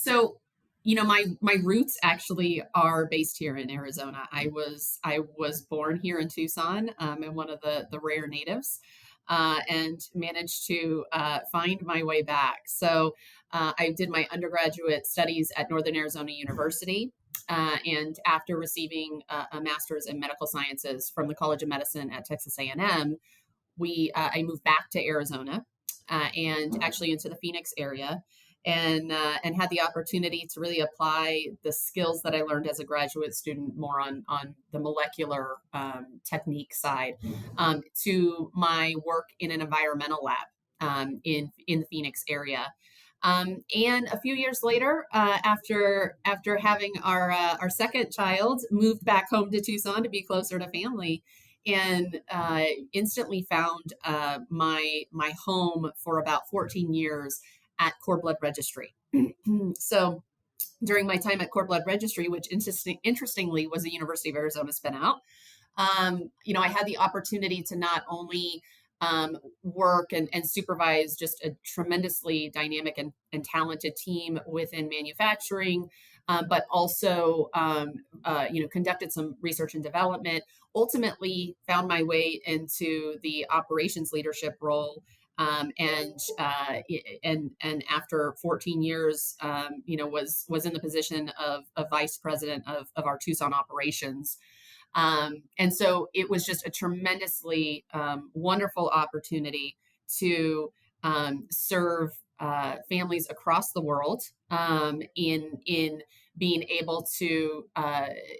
So, my roots actually are based here in Arizona. I was born here in Tucson. I'm one of the rare natives, and managed to find my way back. So, I did my undergraduate studies at Northern Arizona University. And after receiving a master's in medical sciences from the College of Medicine at Texas A&M, I moved back to Arizona, and actually into the Phoenix area, and had the opportunity to really apply the skills that I learned as a graduate student more on the molecular technique side, to my work in an environmental lab, in the Phoenix area. And a few years later, after having our second child, moved back home to Tucson to be closer to family, and instantly found my home for about 14 years at Cord Blood Registry. So during my time at Cord Blood Registry, which interestingly was a University of Arizona spin out, I had the opportunity to not only work and supervise just a tremendously dynamic and talented team within manufacturing, but also, conducted some research and development, ultimately found my way into the operations leadership role. And after 14 years, was in the position of vice president of our Tucson operations. And so it was just a tremendously wonderful opportunity to serve families across the world, in being able to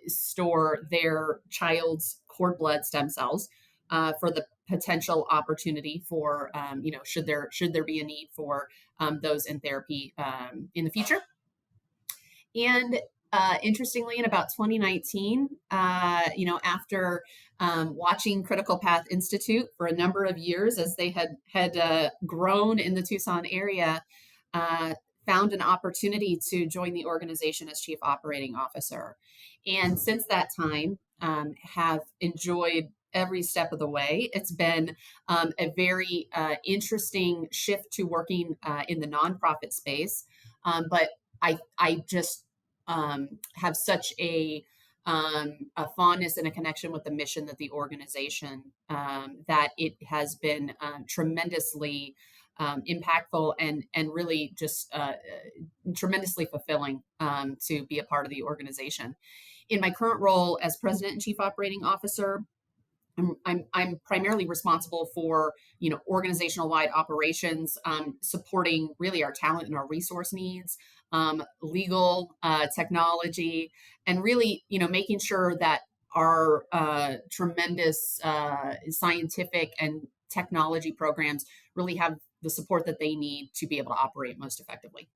store their child's cord blood stem cells, for the potential opportunity for, should there be a need for those in therapy in the future. And interestingly, in about 2019, after watching Critical Path Institute for a number of years as they had grown in the Tucson area, found an opportunity to join the organization as chief operating officer. And since that time, have enjoyed every step of the way. It's been a very interesting shift to working in the nonprofit space, but I just have such a fondness and a connection with the mission that the organization, that it has been tremendously impactful and really just tremendously fulfilling, to be a part of the organization. In my current role as president and chief operating officer, I'm primarily responsible for organizational wide operations, supporting really our talent and our resource needs, legal, technology, and really making sure that our tremendous scientific and technology programs really have the support that they need to be able to operate most effectively.